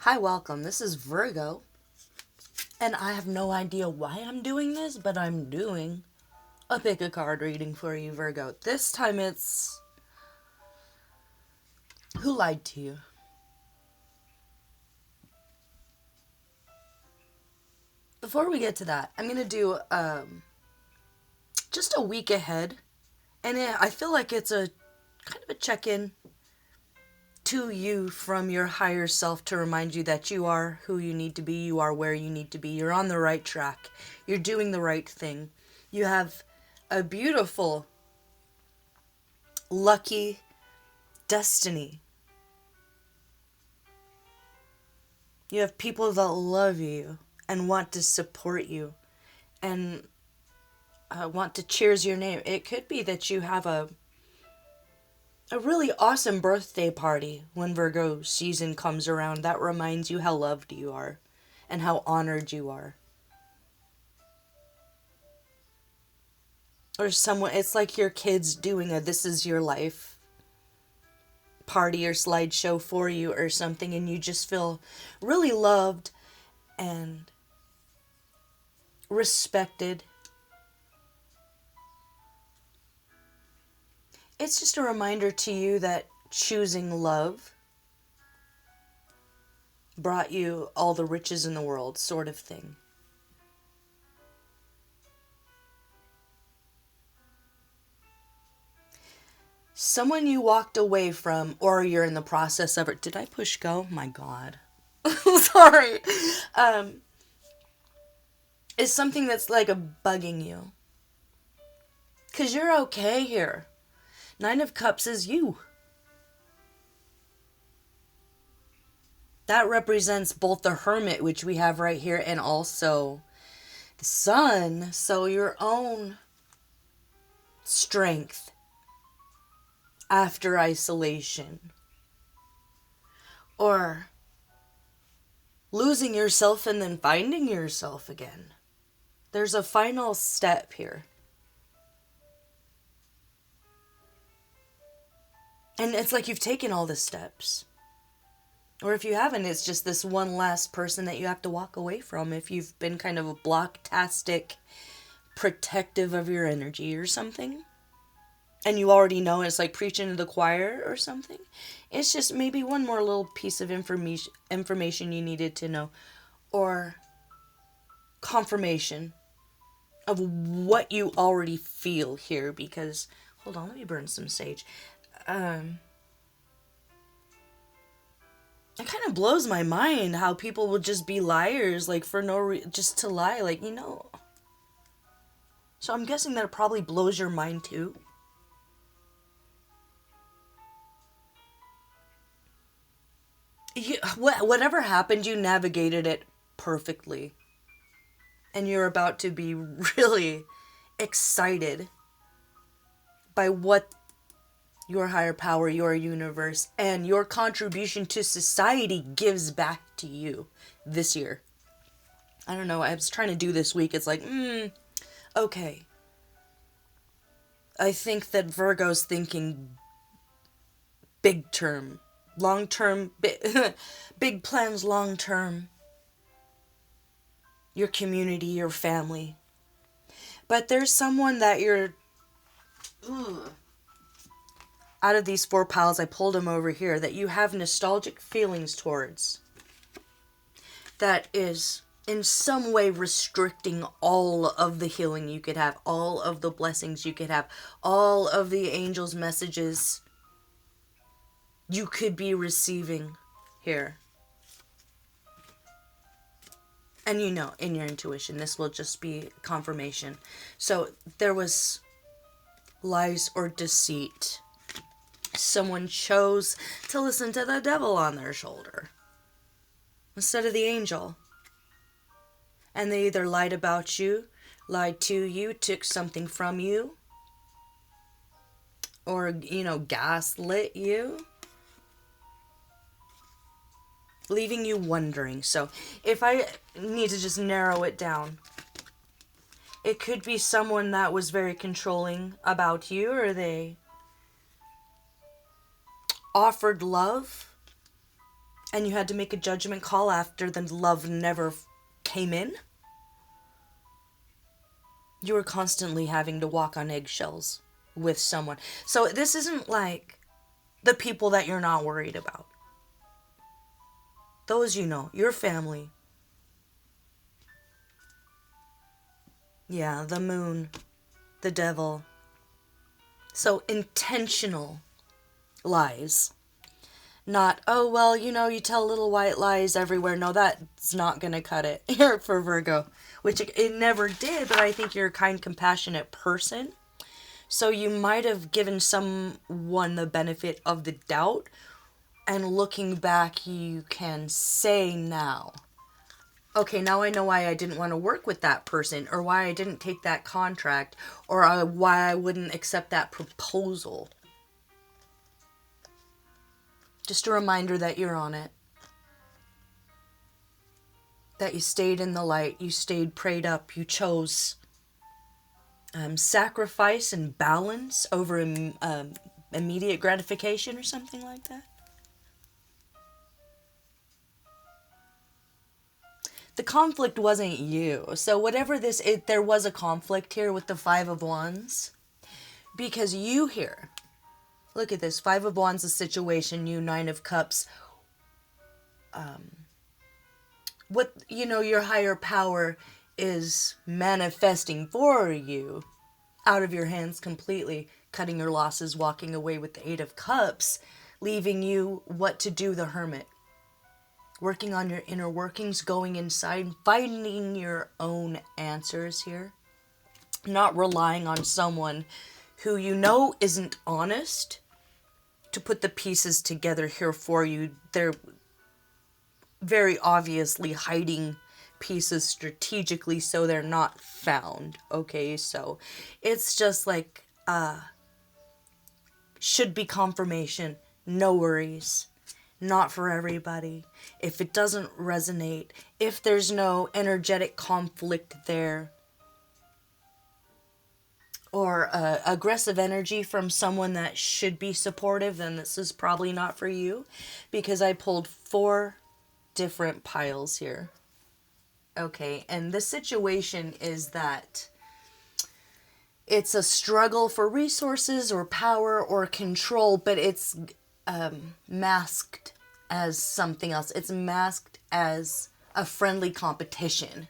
Hi, welcome. This is Virgo, and I have no idea why I'm doing this, but I'm doing a pick a card reading for you, Virgo. This time it's Who Lied to You? Before we get to that, I'm going to do just a week ahead, and I feel like it's a kind of a check in to you from your higher self to remind you that you are who you need to be, you are where you need to be, you're on the right track, you're doing the right thing. You have a beautiful, lucky destiny. You have people that love you and want to support you and want to cheers your name. It could be that you have a really awesome birthday party when Virgo season comes around that reminds you how loved you are and how honored you are. Or someone, it's like your kids doing a This Is Your Life party or slideshow for you or something, and you just feel really loved and respected. It's just a reminder to you that choosing love brought you all the riches in the world, sort of thing. Someone you walked away from, or you're in the process of it. Did I push go? My God. Sorry. Um, is something that's like a bugging you. Because you're okay here. Nine of Cups is you. That represents both the Hermit, which we have right here, and also the Sun. So your own strength after isolation. Or losing yourself and then finding yourself again. There's a final step here. And it's like you've taken all the steps. Or if you haven't, it's just this one last person that you have to walk away from if you've been kind of a blocktastic, protective of your energy or something. And you already know it's like preaching to the choir or something. It's just maybe one more little piece of information you needed to know. Or confirmation of what you already feel here. Because, hold on, let me burn some sage. It kind of blows my mind how people will just be liars, like for no reason, just to lie, like, you know. So I'm guessing that it probably blows your mind too. Whatever happened, you navigated it perfectly. And you're about to be really excited by what your higher power, your universe, and your contribution to society gives back to you this year. I don't know, I was trying to do this week. It's like, okay. I think that Virgo's thinking big term, long term, big plans long term. Your community, your family. But there's someone that you're... Out of these four piles, I pulled them over here, that you have nostalgic feelings towards. That is in some way restricting all of the healing you could have, all of the blessings you could have, all of the angels' messages you could be receiving here. And you know, in your intuition, this will just be confirmation. So there was lies or deceit. Someone chose to listen to the devil on their shoulder instead of the angel. And they either lied about you, lied to you, took something from you, or, you know, gaslit you, leaving you wondering. So if I need to just narrow it down, it could be someone that was very controlling about you, or they offered love and you had to make a judgment call after the love never came in. You were constantly having to walk on eggshells with someone. So this isn't like the people that you're not worried about. Those you know, your family. Yeah, the moon, the devil. So intentional lies. Not, oh, well, you tell little white lies everywhere. No, that's not going to cut it here for Virgo. Which it never did, but I think you're a kind, compassionate person. So you might have given someone the benefit of the doubt. And looking back, you can say now, okay, now I know why I didn't want to work with that person, or why I didn't take that contract, or why I wouldn't accept that proposal. Just a reminder that you're on it. That you stayed in the light, you stayed prayed up, you chose sacrifice and balance over immediate gratification or something like that. The conflict wasn't you. So whatever there was a conflict here with the Five of Wands. Because you here, look at this, Five of Wands, a situation, you Nine of Cups. Your higher power is manifesting for you out of your hands completely, cutting your losses, walking away with the Eight of Cups, leaving you what to do, the Hermit. Working on your inner workings, going inside, finding your own answers here. Not relying on someone who you know isn't honest to put the pieces together here for you. They're very obviously hiding pieces strategically so they're not found. Okay, so it's just like, should be confirmation. No worries. Not for everybody. If it doesn't resonate, if there's no energetic conflict there, or aggressive energy from someone that should be supportive, then this is probably not for you, because I pulled 4 different piles here. Okay, and the situation is that it's a struggle for resources or power or control, but it's masked as something else. It's masked as a friendly competition.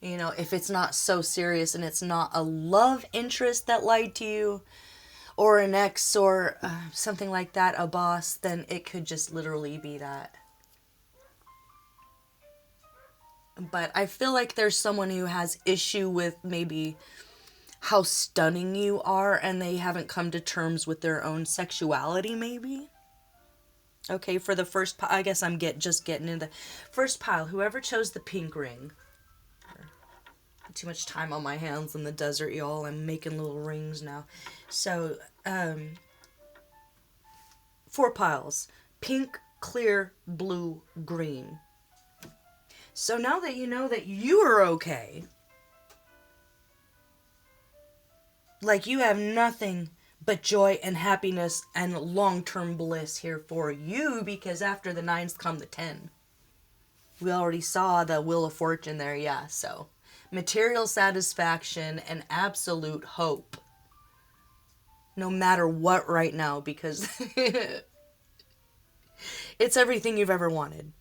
If it's not so serious and it's not a love interest that lied to you, or an ex, or something like that, a boss, then it could just literally be that. But I feel like there's someone who has issue with maybe how stunning you are, and they haven't come to terms with their own sexuality, maybe. Okay, for the first pile, I guess I'm just getting into the first pile. Whoever chose the pink ring. Too much time on my hands in the desert, y'all. I'm making little rings now. So, 4 piles. Pink, clear, blue, green. So now that you know that you are okay, like you have nothing but joy and happiness and long-term bliss here for you, because after the 9s come the 10. We already saw the Wheel of Fortune there, yeah, so material satisfaction and absolute hope. No matter what right now, because it's everything you've ever wanted.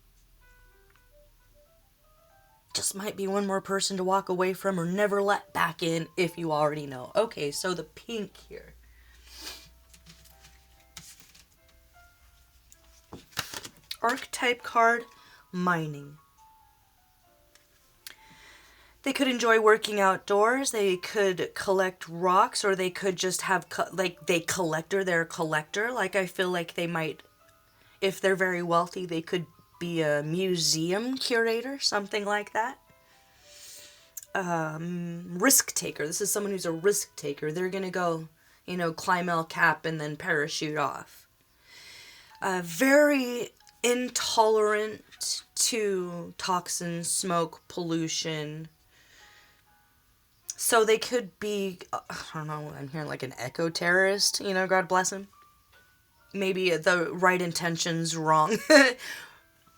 Just might be one more person to walk away from or never let back in if you already know. Okay, so the pink here. Archetype card, mining. They could enjoy working outdoors, they could collect rocks, or they could just have, they're a collector. Like, I feel like they might, if they're very wealthy, they could be a museum curator, something like that. Risk taker. This is someone who's a risk taker. They're gonna go, climb El Cap and then parachute off. Very intolerant to toxins, smoke, pollution. So they could be, I don't know, I'm hearing like an eco-terrorist, God bless him. maybe the right intentions wrong.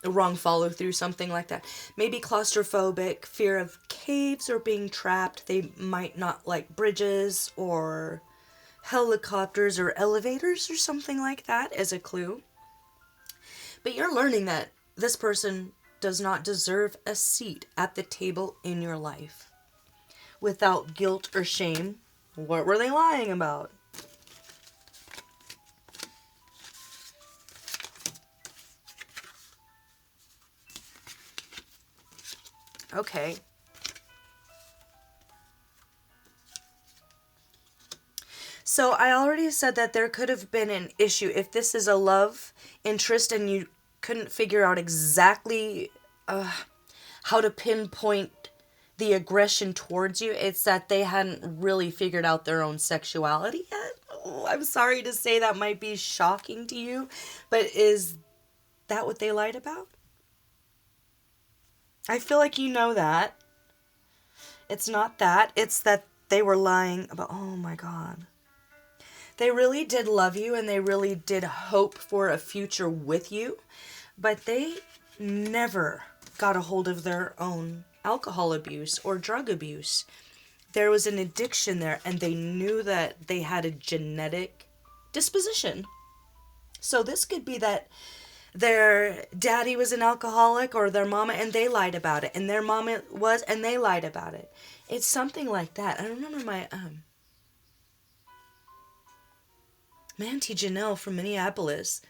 Wrong follow through, something like that. Maybe claustrophobic, fear of caves or being trapped. They might not like bridges or helicopters or elevators or something like that as a clue. But you're learning that this person does not deserve a seat at the table in your life. Without guilt or shame, what were they lying about? Okay. So I already said that there could have been an issue. If this is a love interest and you couldn't figure out exactly how to pinpoint the aggression towards you, it's that they hadn't really figured out their own sexuality yet. Oh, I'm sorry to say that might be shocking to you, but is that what they lied about? I feel like you know that. It's not that. It's that they were lying about, oh my God. They really did love you and they really did hope for a future with you, but they never got a hold of their own alcohol abuse or drug abuse. There was an addiction there and they knew that they had a genetic disposition. So this could be that their daddy was an alcoholic or their mama and they lied about it, and their mama was and they lied about it. It's something like that. I remember my Auntie Janelle from Minneapolis.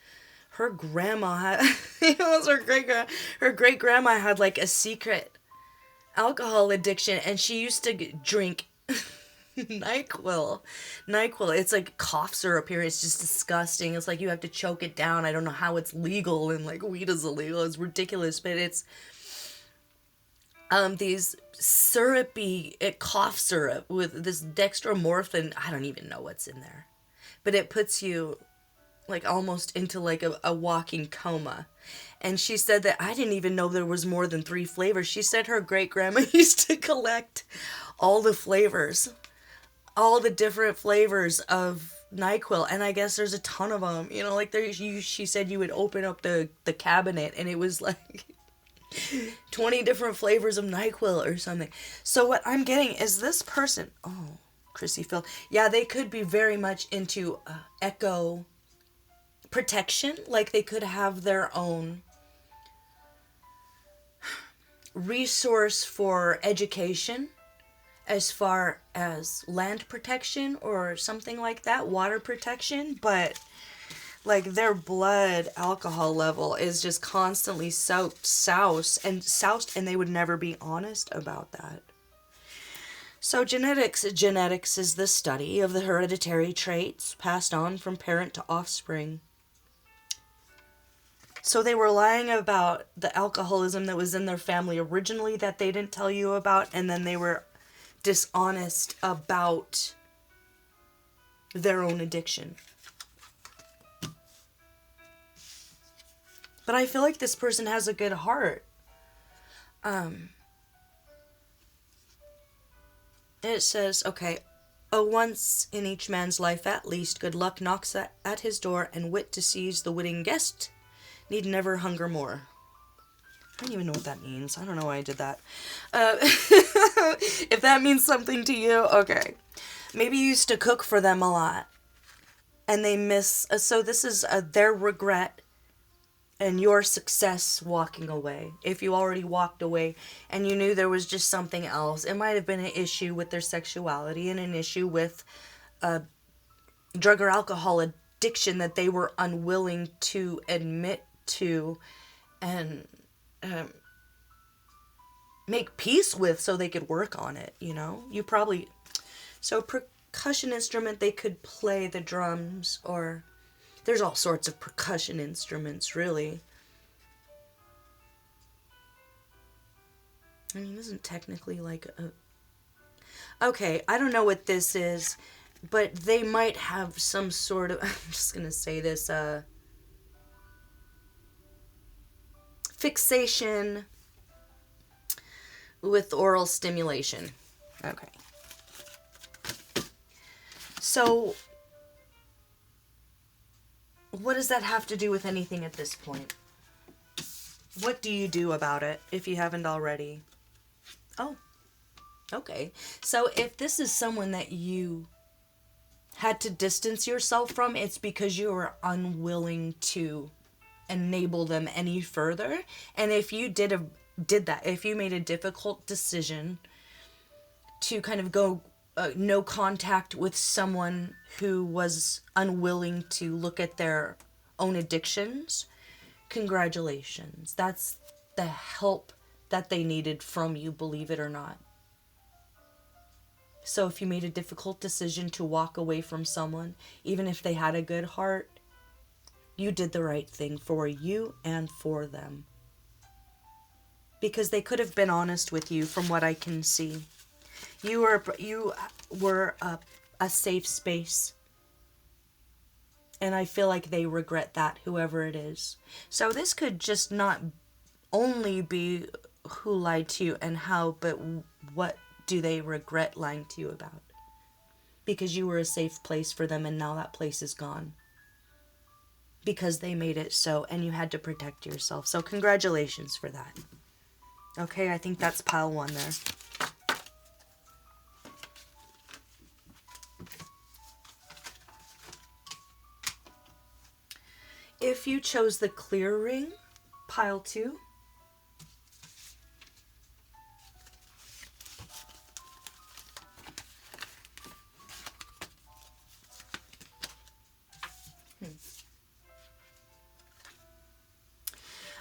Her grandma had it was her great grandma had like a secret alcohol addiction, and she used to drink NyQuil. It's like cough syrup here. It's just disgusting. It's like you have to choke it down. I don't know how it's legal, and like weed is illegal. It's ridiculous, but it's these syrupy cough syrup with this dextromorphin. I don't even know what's in there, but it puts you like almost into like a walking coma. And she said that I didn't even know there was more than 3 flavors. She said her great grandma used to collect all the flavors, all the different flavors of NyQuil, and I guess there's a ton of them. You know, like she said you would open up the cabinet and it was like 20 different flavors of NyQuil or something. So what I'm getting is this person, oh, Chrissy Phil, yeah, they could be very much into echo protection. Like they could have their own resource for education as far as land protection or something like that, water protection, but like their blood alcohol level is just constantly soused, and they would never be honest about that. So genetics is the study of the hereditary traits passed on from parent to offspring. So they were lying about the alcoholism that was in their family originally that they didn't tell you about, and then they were dishonest about their own addiction. But I feel like this person has a good heart. It says, okay, once in each man's life at least, good luck knocks at his door, and wit to seize the witting guest need never hunger more. I don't even know what that means. I don't know why I did that. If that means something to you, okay. Maybe you used to cook for them a lot, and they miss. So this is their regret and your success walking away. If you already walked away and you knew there was just something else, it might have been an issue with their sexuality and an issue with drug or alcohol addiction that they were unwilling to admit to and make peace with so they could work on it, you know? So percussion instrument, they could play the drums, or there's all sorts of percussion instruments, really. I mean, isn't technically like a... Okay, I don't know what this is, but they might have some sort of... I'm just going to say this, fixation with oral stimulation. Okay. So what does that have to do with anything at this point? What do you do about it if you haven't already? Oh, okay. So if this is someone that you had to distance yourself from, it's because you were unwilling to enable them any further. And if you did that, if you made a difficult decision to kind of go no contact with someone who was unwilling to look at their own addictions, congratulations. That's the help that they needed from you, believe it or not. So if you made a difficult decision to walk away from someone, even if they had a good heart, you did the right thing for you and for them. Because they could have been honest with you from what I can see. You were a safe space. And I feel like they regret that, whoever it is. So this could just not only be who lied to you and how, but what do they regret lying to you about? Because you were a safe place for them and now that place is gone. Because they made it so and you had to protect yourself. So congratulations for that. Okay, I think that's pile 1 there. If you chose the clear ring, pile 2.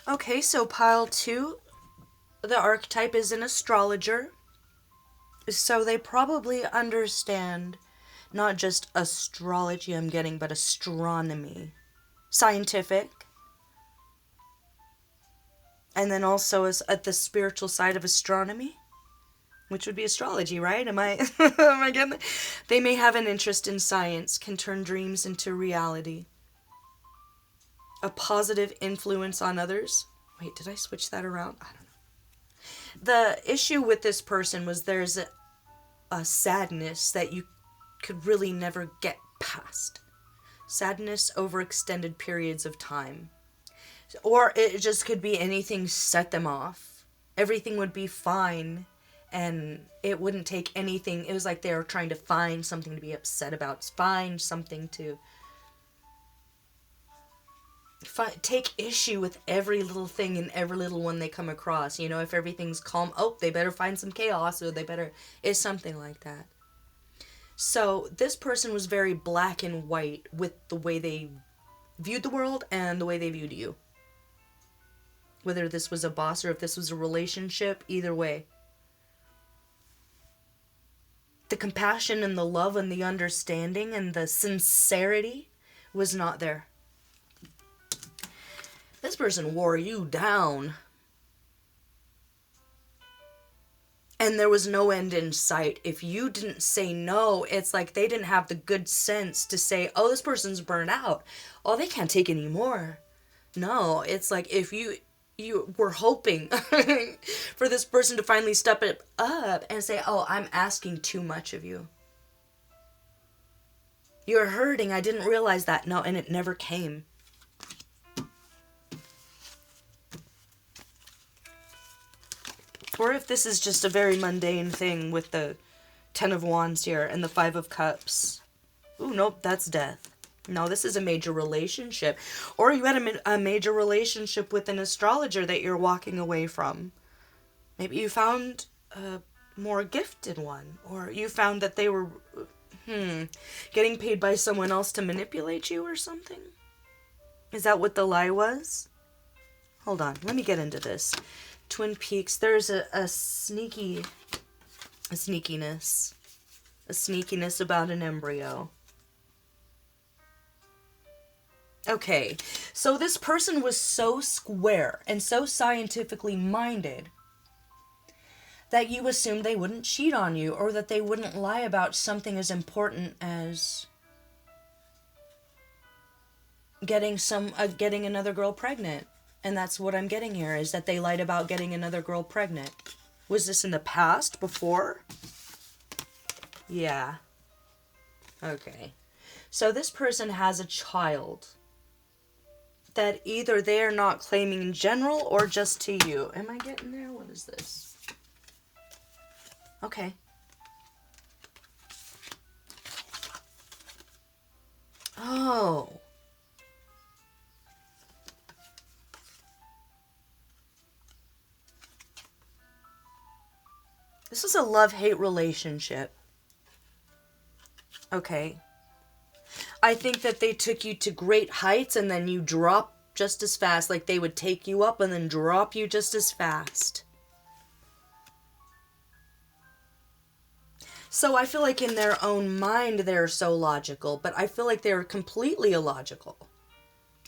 Okay, so pile 2, the archetype is an astrologer. So they probably understand not just astrology I'm getting, but astronomy. Scientific. And then also is at the spiritual side of astronomy, which would be astrology, right? Am I getting that? They may have an interest in science, can turn dreams into reality. A positive influence on others. Wait, did I switch that around? I don't know. The issue with this person was there's a sadness that you could really never get past. Sadness over extended periods of time. Or it just could be anything set them off. Everything would be fine and it wouldn't take anything. It was like they were trying to find something to be upset about. Find something to take issue with every little thing and every little one they come across. You know, if everything's calm, oh, they better find some chaos, or they better... It's something like that. So this person was very black and white with the way they viewed the world and the way they viewed you. Whether this was a boss or if this was a relationship, either way. The compassion and the love and the understanding and the sincerity was not there. This person wore you down. And there was no end in sight. If you didn't say no, it's like they didn't have the good sense to say, oh, this person's burned out. Oh, they can't take any more. No, it's like if you were hoping for this person to finally step it up and say, oh, I'm asking too much of you. You're hurting. I didn't realize that. No, and it never came. Or if this is just a very mundane thing with the 10 of Wands here and the 5 of Cups. Ooh, nope, that's death. No, this is a major relationship. Or you had a major relationship with an astrologer that you're walking away from. Maybe you found a more gifted one. Or you found that they were getting paid by someone else to manipulate you or something. Is that what the lie was? Hold on, let me get into this. Twin Peaks, there's a sneakiness about an embryo. Okay, so this person was so square and so scientifically minded that you assumed they wouldn't cheat on you or that they wouldn't lie about something as important as getting another girl pregnant. And that's what I'm getting here, is that they lied about getting another girl pregnant. Was this in the past, before? Yeah. Okay. So this person has a child. that either they are not claiming in general or just to you. Am I getting there? What is this? Okay. Oh. This is a love-hate relationship. Okay. I think that they took you to great heights and then you drop just as fast. Like they would take you up and then drop you just as fast. So I feel like in their own mind they're so logical, but I feel like they're completely illogical.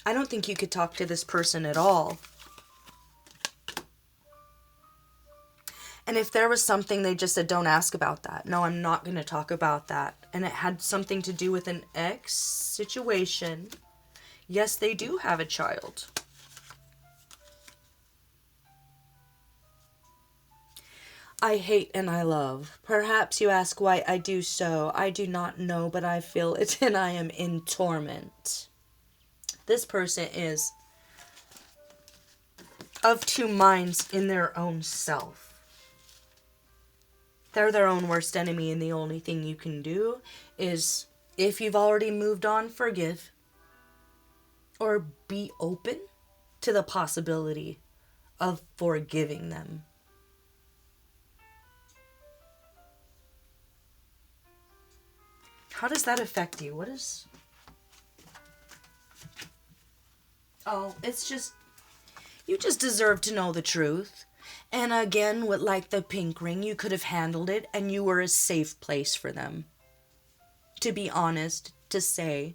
I don't think you could talk to this person at all. And if there was something, they just said, don't ask about that. No, I'm not going to talk about that. And it had something to do with an ex situation. Yes, they do have a child. I hate and I love. Perhaps you ask why I do so. I do not know, but I feel it and I am in torment. This person is of two minds in their own self. They're their own worst enemy, and the only thing you can do is, if you've already moved on, forgive. Or be open to the possibility of forgiving them. How does that affect you? What is... Oh, it's just... You just deserve to know the truth. And again, with like the pink ring, you could have handled it and you were a safe place for them. To be honest, to say,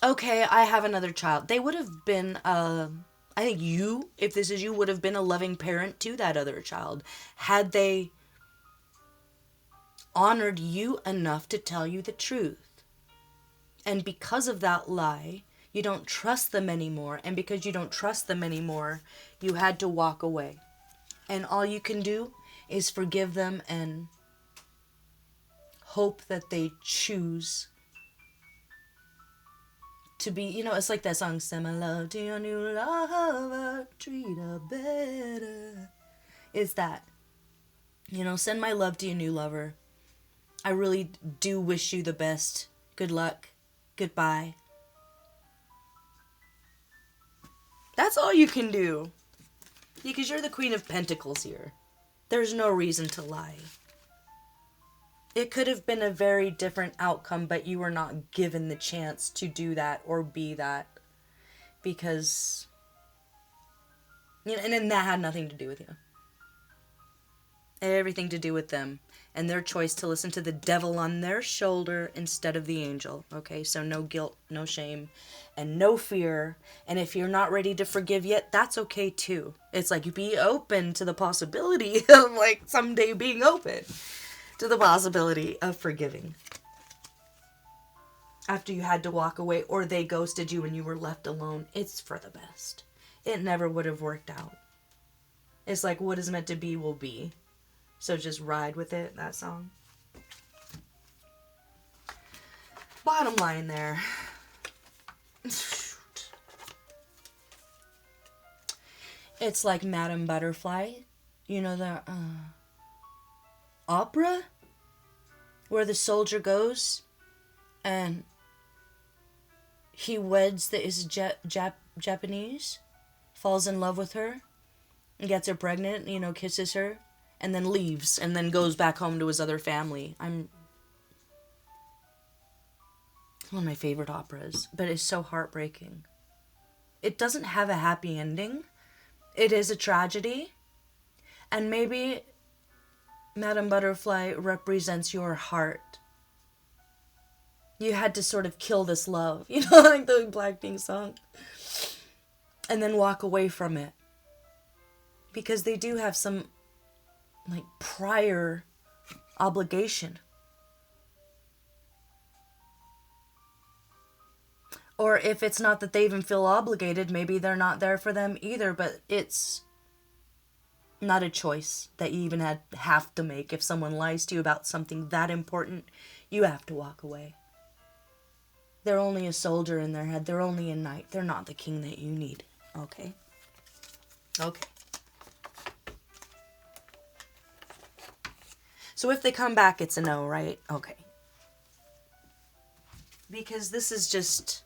okay, I have another child. They would have been, I think you, if this is you, would have been a loving parent to that other child. Had they honored you enough to tell you the truth. And because of that lie, you don't trust them anymore. And because you don't trust them anymore, you had to walk away. And all you can do is forgive them and hope that they choose to be, you know, it's like that song, send my love to your new lover, treat her better. It's that, you know, send my love to your new lover. I really do wish you the best. Good luck. Goodbye. That's all you can do. Because you're the Queen of Pentacles here. There's no reason to lie. It could have been a very different outcome, but you were not given the chance to do that or be that. Because, you know, and that had nothing to do with you. It had everything to do with them and their choice to listen to the devil on their shoulder instead of the angel. Okay, so no guilt, no shame, and no fear. And if you're not ready to forgive yet, that's okay too. It's like you be open to the possibility of like someday being open to the possibility of forgiving. After you had to walk away or they ghosted you and you were left alone, it's for the best. It never would have worked out. It's like what is meant to be will be. So just ride with it, that song. Bottom line there. It's like Madame Butterfly. You know the opera? Where the soldier goes and he weds the Japanese, falls in love with her, and gets her pregnant, you know, kisses her. And then leaves, and then goes back home to his other family. It's one of my favorite operas, but it's so heartbreaking. It doesn't have a happy ending. It is a tragedy. And maybe Madame Butterfly represents your heart. You had to sort of kill this love, you know, like the Blackpink song. And then walk away from it. Because they do have some like prior obligation. Or if it's not that they even feel obligated, maybe they're not there for them either, but it's not a choice that you even have to make. If someone lies to you about something that important, you have to walk away. They're only a soldier in their head. They're only a knight. They're not the king that you need. Okay? Okay. So if they come back, it's a no, right? Okay. Because this is just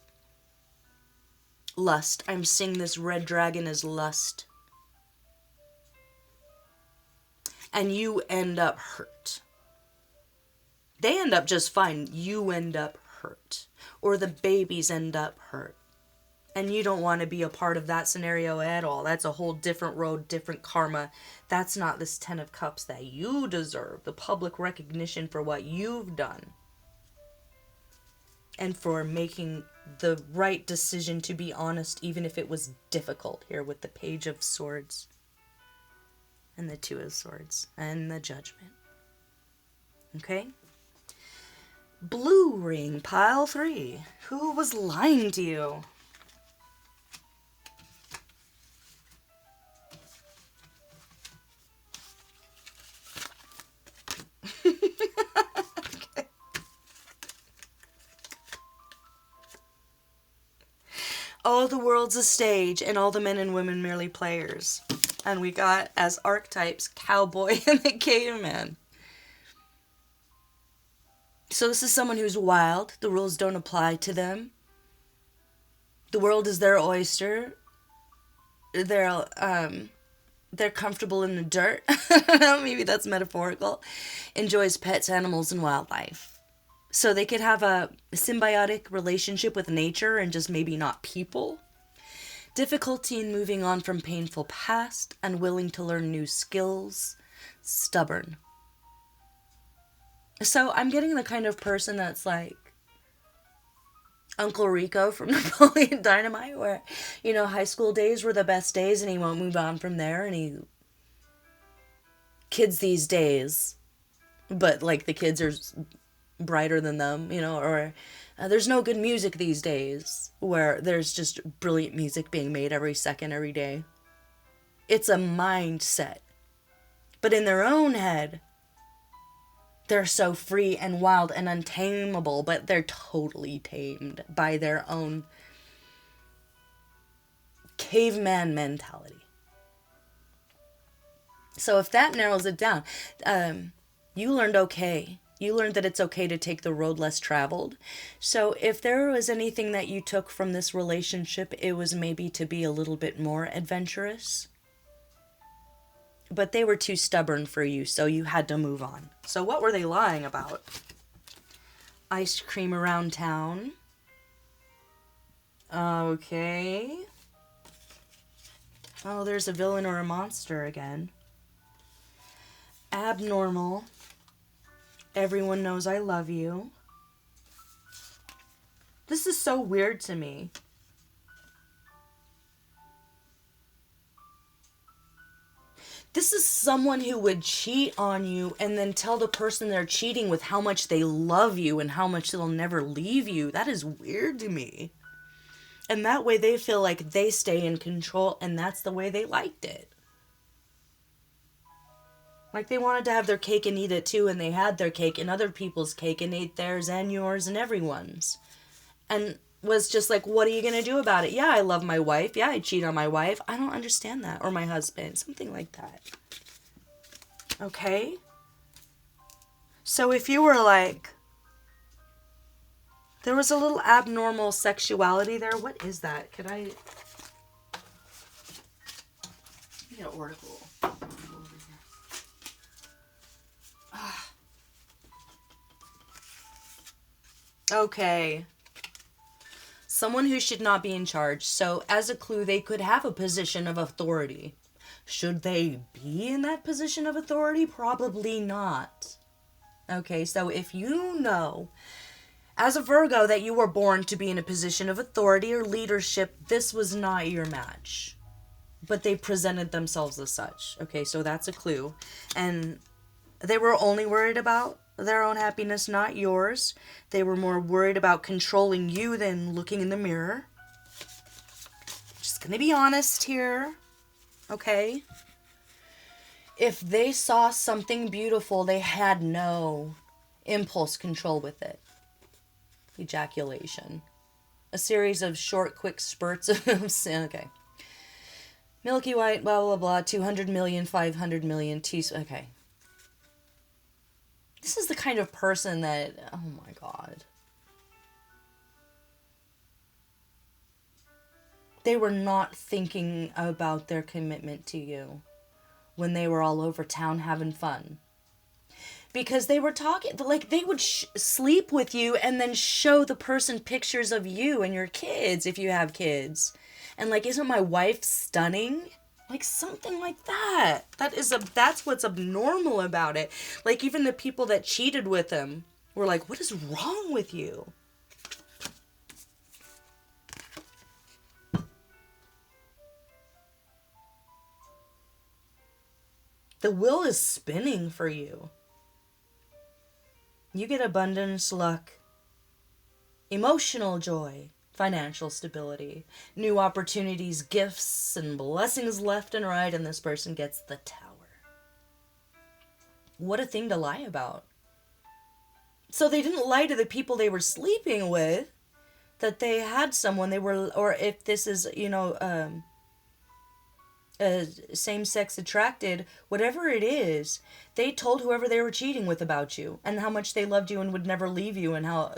lust. I'm seeing this red dragon as lust. And you end up hurt. They end up just fine. You end up hurt. Or the babies end up hurt. And you don't want to be a part of that scenario at all. That's a whole different road, different karma. That's not this 10 of Cups that you deserve. The public recognition for what you've done. And for making the right decision, to be honest, even if it was difficult, here with the Page of Swords. And the Two of Swords. And the Judgment. Okay? Blue ring, pile 3. Who was lying to you? Okay. All the world's a stage, and all the men and women merely players. And we got, as archetypes, cowboy and the caveman. So this is someone who's wild. The rules don't apply to them. The world is their oyster. They're comfortable in the dirt. I don't know, maybe that's metaphorical. Enjoys pets, animals, and wildlife. So they could have a symbiotic relationship with nature and just maybe not people. Difficulty in moving on from painful past, unwilling to learn new skills, stubborn. So I'm getting the kind of person that's like Uncle Rico from Napoleon Dynamite, where, you know, high school days were the best days and he won't move on from there, and kids these days, but like the kids are brighter than them, you know, or there's no good music these days, where there's just brilliant music being made every second, every day. It's a mindset. But in their own head, they're so free and wild and untamable, but they're totally tamed by their own caveman mentality. So if that narrows it down, you learned okay. You learned that it's okay to take the road less traveled. So if there was anything that you took from this relationship, it was maybe to be a little bit more adventurous. But they were too stubborn for you, so you had to move on. So what were they lying about? Ice cream around town. Okay. Oh, there's a villain or a monster again. Abnormal. Everyone knows I love you. This is so weird to me. This is someone who would cheat on you and then tell the person they're cheating with how much they love you and how much they'll never leave you. That is weird to me. And that way they feel like they stay in control, and that's the way they liked it. Like they wanted to have their cake and eat it too, and they had their cake and other people's cake and ate theirs and yours and everyone's. And was just like, what are you going to do about it? Yeah, I love my wife. Yeah, I cheat on my wife. I don't understand that. Or my husband. Something like that. Okay? So if you were like, there was a little abnormal sexuality there. What is that? Could I... Get an oracle. Okay. Someone who should not be in charge. So as a clue, they could have a position of authority. Should they be in that position of authority? Probably not. Okay, so if you know, as a Virgo, that you were born to be in a position of authority or leadership, this was not your match. But they presented themselves as such. Okay, so that's a clue. And they were only worried about their own happiness, not yours. They were more worried about controlling you than looking in the mirror. Just gonna be honest here, okay? If they saw something beautiful, they had no impulse control with it. ejaculation. A series of short, quick spurts of sin. Okay. Milky white, blah, blah, blah, 200 million, 500 million, okay. This is the kind of person that, oh my God. They were not thinking about their commitment to you when they were all over town having fun. Because they were talking, like, they would sleep with you and then show the person pictures of you and your kids, if you have kids. And like, isn't my wife stunning? Like, something like that. That's what's abnormal about it. Like, even the people that cheated with him were like, what is wrong with you? The wheel is spinning for you. You get abundance, luck, emotional joy, financial stability, new opportunities, gifts, and blessings left and right, and this person gets the Tower. What a thing to lie about. So they didn't lie to the people they were sleeping with, that they had someone they were, or if this is, same-sex attracted, whatever it is, they told whoever they were cheating with about you, and how much they loved you and would never leave you, and how...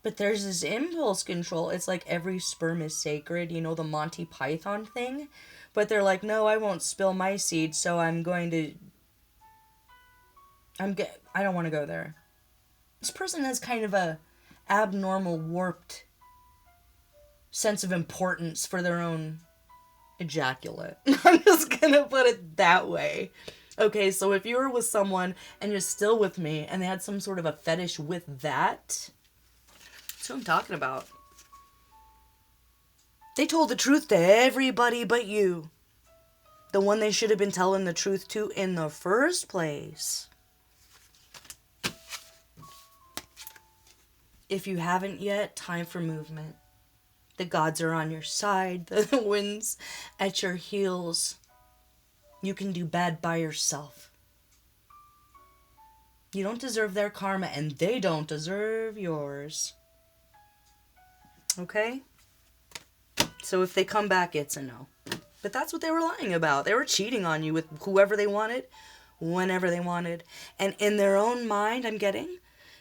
But there's this impulse control. It's like every sperm is sacred, the Monty Python thing. But they're like, no, I won't spill my seed, so I'm going to... I don't want to go there. This person has kind of a abnormal, warped sense of importance for their own ejaculate. I'm just gonna put it that way. Okay, so if you were with someone and you're still with me and they had some sort of a fetish with that, that's what I'm talking about. They told the truth to everybody but you. The one they should have been telling the truth to in the first place. If you haven't yet, time for movement. The gods are on your side. The wind's at your heels. You can do bad by yourself. You don't deserve their karma, and they don't deserve yours. Okay? So if they come back, it's a no. But that's what they were lying about. They were cheating on you with whoever they wanted, whenever they wanted. And in their own mind, I'm getting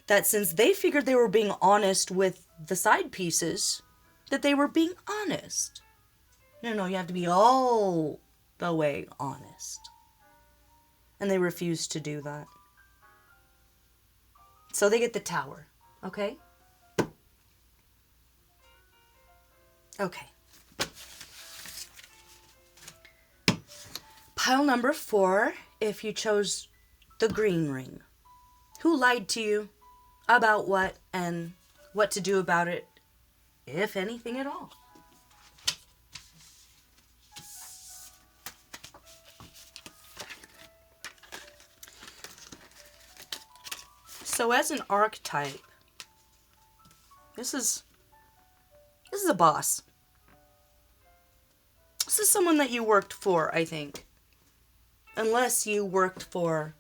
that since they figured they were being honest with the side pieces, that they were being honest. No, you have to be all the way honest. And they refused to do that. So they get the Tower, okay? Okay. Pile number 4, if you chose the green ring. Who lied to you about what and what to do about it, if anything at all? So as an archetype, this is a boss. This is someone that you worked for, I think. Unless you worked for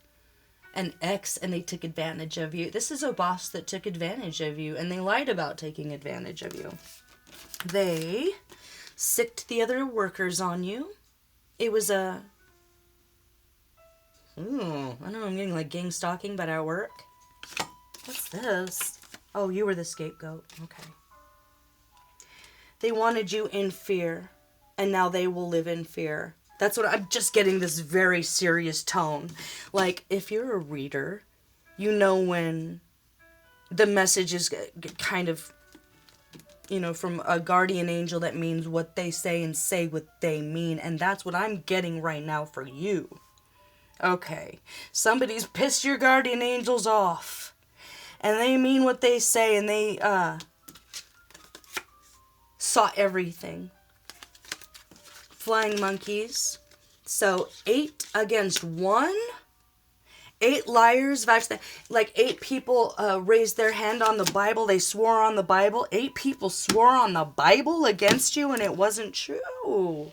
an ex and they took advantage of you. This is a boss that took advantage of you, and they lied about taking advantage of you. They sicked the other workers on you. It was a... I don't know, I'm getting like gang stalking, but at work. What's this? Oh, you were the scapegoat. Okay. They wanted you in fear, and now they will live in fear. That's what I'm just getting, this very serious tone. Like, if you're a reader, you know when the message is kind of, from a guardian angel that means what they say and say what they mean. And that's what I'm getting right now for you. Okay. Somebody's pissed your guardian angels off. And they mean what they say, and they saw everything. Flying monkeys. So 8 against 1. 8 liars. Like 8 people raised their hand on the Bible. They swore on the Bible. 8 people swore on the Bible against you, and it wasn't true.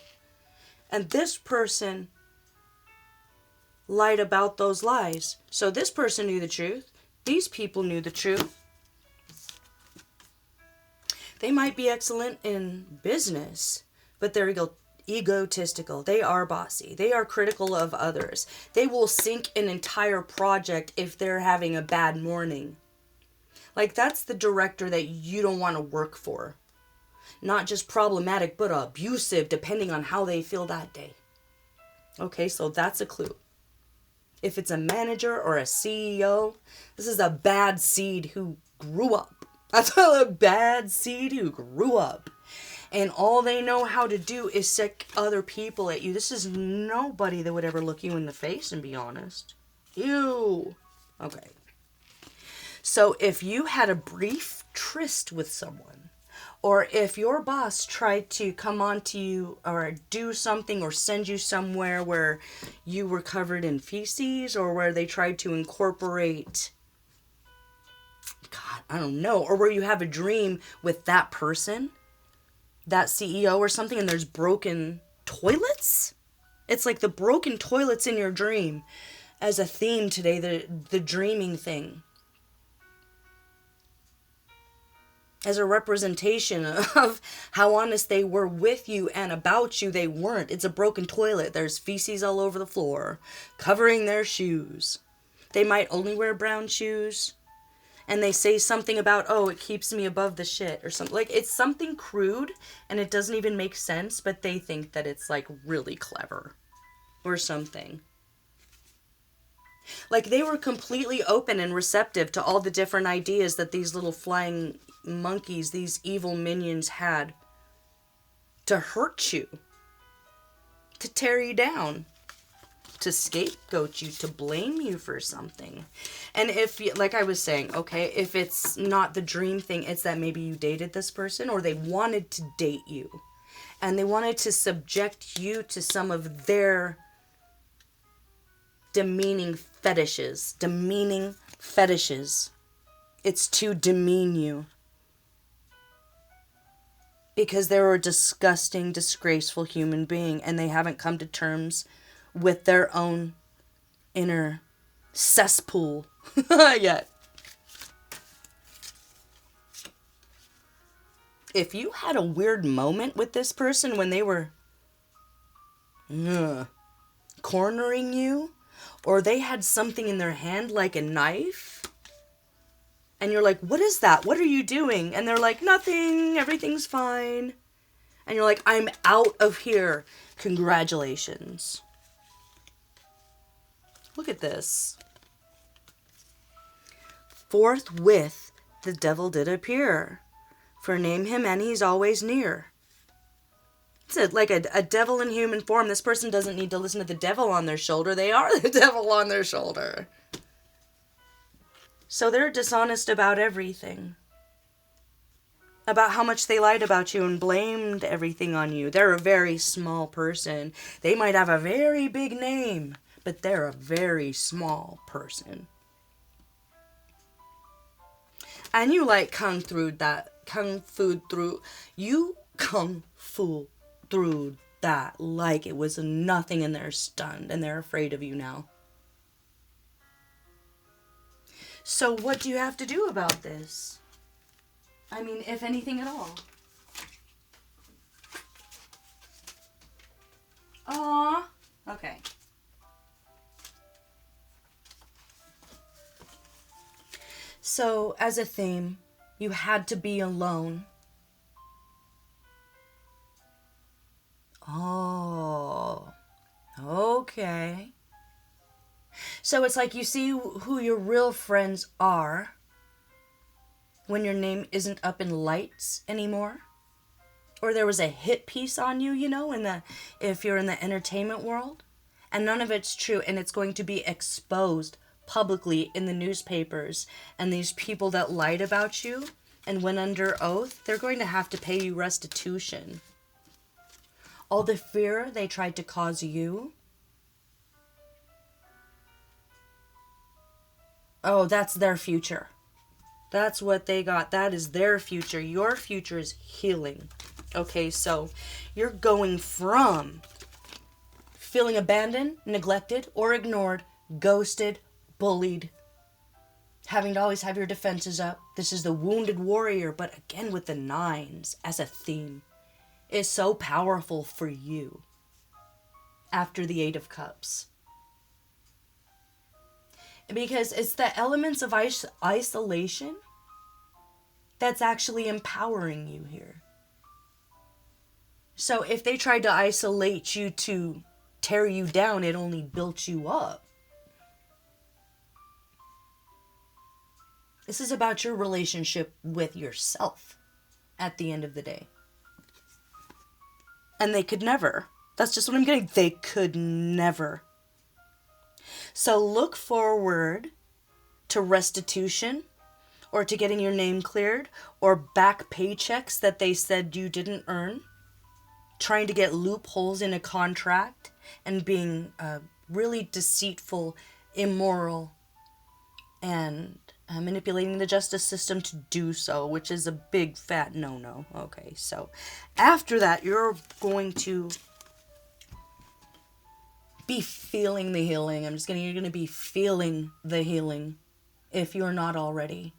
And this person lied about those lies. So this person knew the truth. These people knew the truth. They might be excellent in business, but they're egotistical. They are bossy. They are critical of others. They will sink an entire project if they're having a bad morning. Like, that's the director that you don't want to work for. Not just problematic, but abusive, depending on how they feel that day. Okay, so that's a clue. If it's a manager or a CEO, this is a bad seed who grew up. That's a bad seed who grew up. And all they know how to do is sick other people at you. This is nobody that would ever look you in the face and be honest. Ew. Okay. So if you had a brief tryst with someone, or if your boss tried to come on to you or do something or send you somewhere where you were covered in feces, or where they tried to incorporate, God, I don't know, or where you have a dream with that person, that CEO or something, and there's broken toilets? It's like the broken toilets in your dream as a theme today, the dreaming thing. As a representation of how honest they were with you and about you, they weren't. It's a broken toilet. There's feces all over the floor, covering their shoes. They might only wear brown shoes. And they say something about, oh, it keeps me above the shit or something. Like, it's something crude and it doesn't even make sense, but they think that it's like really clever or something. Like, they were completely open and receptive to all the different ideas that these little flying monkeys, these evil minions had to hurt you, to tear you down, to scapegoat you, to blame you for something. And if, like I was saying, okay, if it's not the dream thing, it's that maybe you dated this person, or they wanted to date you and they wanted to subject you to some of their demeaning fetishes. It's to demean you. Because they're a disgusting, disgraceful human being, and they haven't come to terms with their own inner cesspool yet. If you had a weird moment with this person when they were cornering you, or they had something in their hand like a knife, and you're like, what is that? What are you doing? And they're like, nothing, everything's fine. And you're like, I'm out of here. Congratulations. Look at this. Forthwith the devil did appear. For name him and he's always near. It's like a devil in human form. This person doesn't need to listen to the devil on their shoulder. They are the devil on their shoulder. So they're dishonest about everything. About how much they lied about you and blamed everything on you. They're a very small person. They might have a very big name, but they're a very small person. And you like kung fu through that like it was nothing, and they're stunned and they're afraid of you now. So what do you have to do about this? I mean, if anything at all. Aww. Okay. So, as a theme, you had to be alone. Oh. Okay. So it's like you see who your real friends are when your name isn't up in lights anymore. Or there was a hit piece on you, you know, if you're in the entertainment world. And none of it's true, and it's going to be exposed publicly in the newspapers. And these people that lied about you and went under oath, they're going to have to pay you restitution. All the fear they tried to cause you. Oh, that's their future. That's what they got. That is their future. Your future is healing. Okay, so you're going from feeling abandoned, neglected, or ignored, ghosted, bullied, having to always have your defenses up. This is the wounded warrior, but again with the nines as a theme is so powerful for you after the Eight of Cups. Because it's the elements of isolation that's actually empowering you here. So if they tried to isolate you to tear you down, it only built you up. This is about your relationship with yourself at the end of the day. And they could never. That's just what I'm getting. They could never. So look forward to restitution, or to getting your name cleared, or back paychecks that they said you didn't earn. Trying to get loopholes in a contract and being really deceitful, immoral, and manipulating the justice system to do so, which is a big fat no-no. Okay, so after that, you're going to be feeling the healing. You're going to be feeling the healing if you're not already.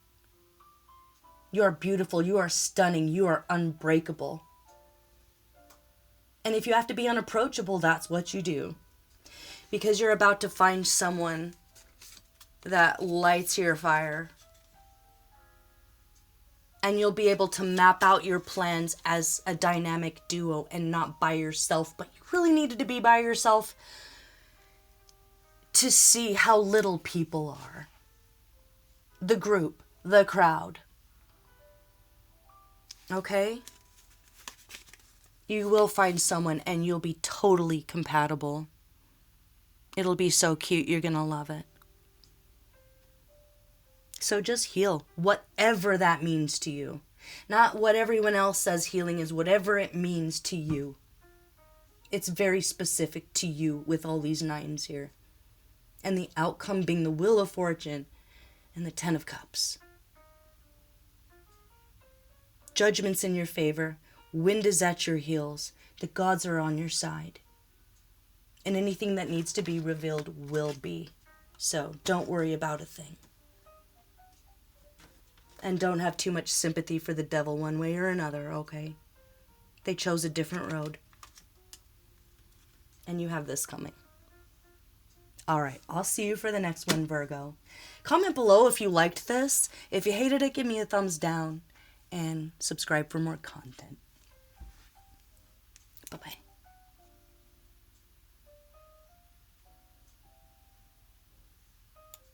You are beautiful, you are stunning, you are unbreakable. And if you have to be unapproachable, that's what you do. Because you're about to find someone that lights your fire. And you'll be able to map out your plans as a dynamic duo and not by yourself. But you really needed to be by yourself to see how little people are. The group, the crowd. Okay? You will find someone and you'll be totally compatible. It'll be so cute. You're gonna love it. So just heal, whatever that means to you. Not what everyone else says healing is, whatever it means to you. It's very specific to you with all these nines here. And the outcome being the Wheel of Fortune and the Ten of Cups. Judgment's in your favor. Wind is at your heels. The gods are on your side. And anything that needs to be revealed will be. So don't worry about a thing. And don't have too much sympathy for the devil one way or another, okay? They chose a different road. And you have this coming. Alright, I'll see you for the next one, Virgo. Comment below if you liked this. If you hated it, give me a thumbs down. And subscribe for more content. Bye-bye.